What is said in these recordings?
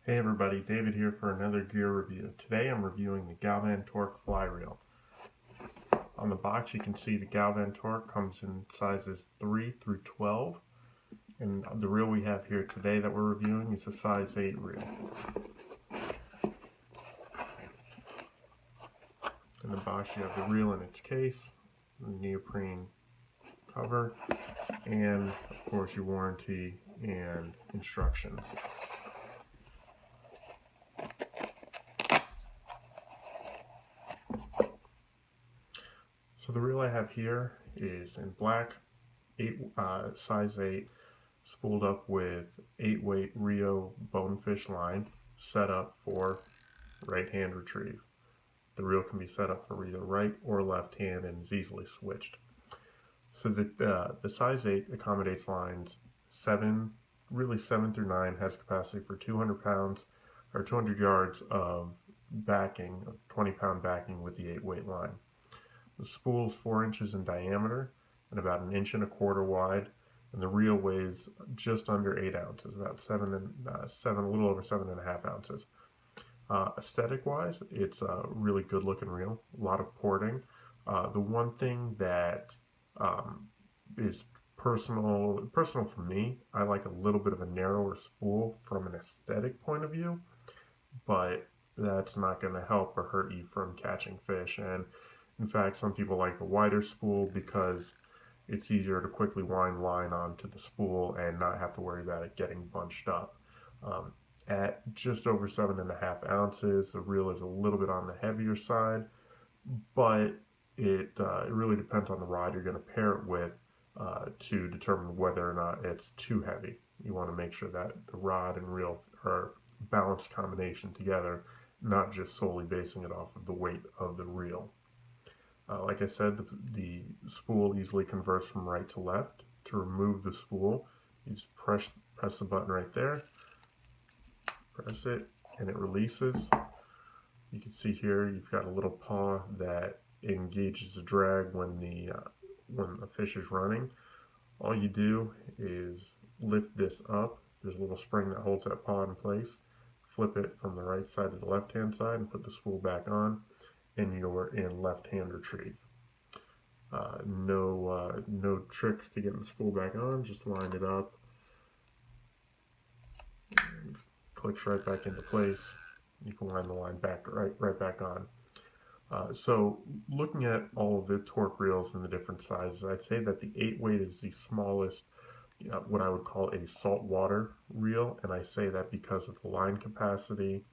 Hey everybody, David here for another gear review. Today I'm reviewing the Galvan Torque fly reel. On the box you can see the Galvan Torque comes in sizes 3 through 12, and the reel we have here today that we're reviewing is a size 8 reel. In the box you have the reel in its case, the neoprene cover, and of course your warranty and instructions. So the reel I have here is in black, size 8, spooled up with 8-weight Rio bonefish line, set up for right hand retrieve. The reel can be set up for either right or left hand and is easily switched. So the size 8 accommodates lines 7, really 7 through 9, has capacity for 200 pounds or 200 yards of backing, of 20-pound backing with the 8-weight line. The spool is 4 inches in diameter and about 1.25 inches wide, and the reel weighs just under 8 ounces, about 7, a little over 7.5 ounces. Aesthetic-wise, it's a really good-looking reel. A lot of porting. The one thing that is personal for me, I like a little bit of a narrower spool from an aesthetic point of view, but that's not going to help or hurt you from catching fish. And in fact, some people like a wider spool because it's easier to quickly wind line onto the spool and not have to worry about it getting bunched up. At just over 7.5 ounces, the reel is a little bit on the heavier side, but it really depends on the rod you're going to pair it with to determine whether or not it's too heavy. You want to make sure that the rod and reel are a balanced combination together, not just solely basing it off of the weight of the reel. Like I said, the spool easily converts from right to left. To remove the spool, you just press the button right there, press it, and it releases. You can see here you've got a little paw that engages the drag when the fish is running. All you do is lift this up. There's a little spring that holds that paw in place. Flip it from the right side to the left-hand side and put the spool back on, and you're in left-hand retrieve. No tricks to getting the spool back on. Just line it up, and clicks right back into place. You can line the line back right back on. So looking at all of the torque reels in the different sizes, I'd say that the 8-weight is the smallest, what I would call a saltwater reel, and I say that because of the line capacity,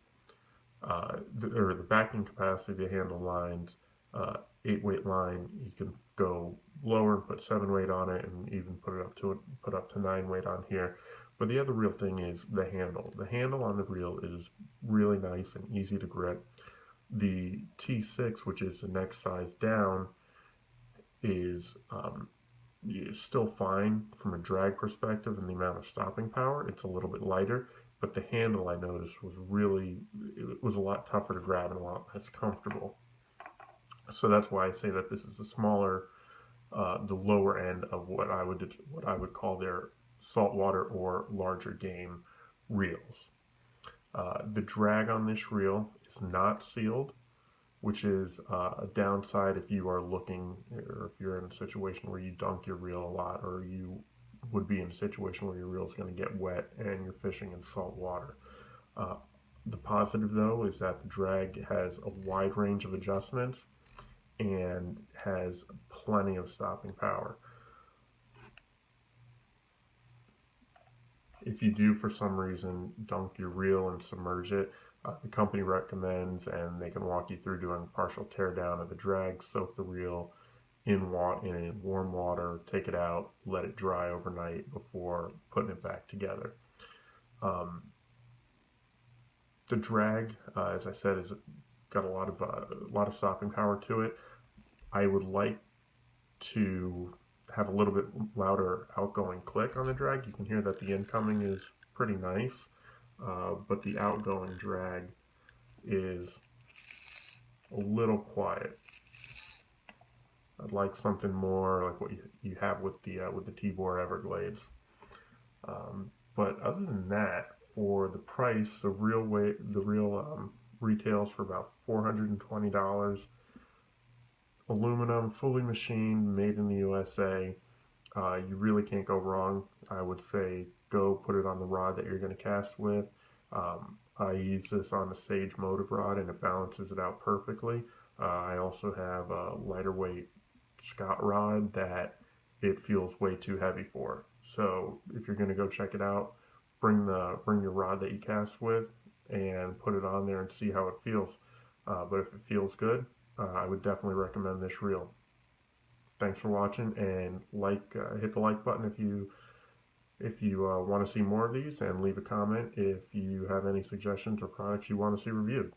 or the backing capacity to handle lines. 8-weight line, you can go lower and put 7-weight on it, and even put up to 9-weight on here. But the other real thing is the handle. The handle on the reel is really nice and easy to grip. The T6, which is the next size down, is still fine from a drag perspective and the amount of stopping power. It's a little bit lighter, but the handle I noticed was it was a lot tougher to grab and a lot less comfortable. So that's why I say that this is a smaller, the lower end of what I would call their saltwater or larger game reels. The drag on this reel is not sealed, which is a downside if you are looking, or if you're in a situation where you dunk your reel a lot, or you would be in a situation where your reel is going to get wet and you're fishing in salt water. The positive, though, is that the drag has a wide range of adjustments and has plenty of stopping power. If you do, for some reason, dunk your reel and submerge it, the company recommends, and they can walk you through doing a partial tear down of the drag, soak the reel in warm water, take it out, let it dry overnight before putting it back together. The drag, as I said, has got a lot of stopping power to it. I would like to have a little bit louder outgoing click on the drag. You can hear that the incoming is pretty nice, but the outgoing drag is a little quiet. I'd like something more like what you have with the Tibor Everglades. But other than that, for the price, the real retails for about $420. Aluminum, fully machined, made in the USA. You really can't go wrong. I would say go put it on the rod that you're going to cast with. I use this on a Sage motive rod and it balances it out perfectly. I also have a lighter weight Scott rod that it feels way too heavy for. So if you're going to go check it out, bring your rod that you cast with and put it on there and see how it feels. But if it feels good, I would definitely recommend this reel. Thanks for watching, and hit the like button if you want to see more of these, and leave a comment if you have any suggestions or products you want to see reviewed.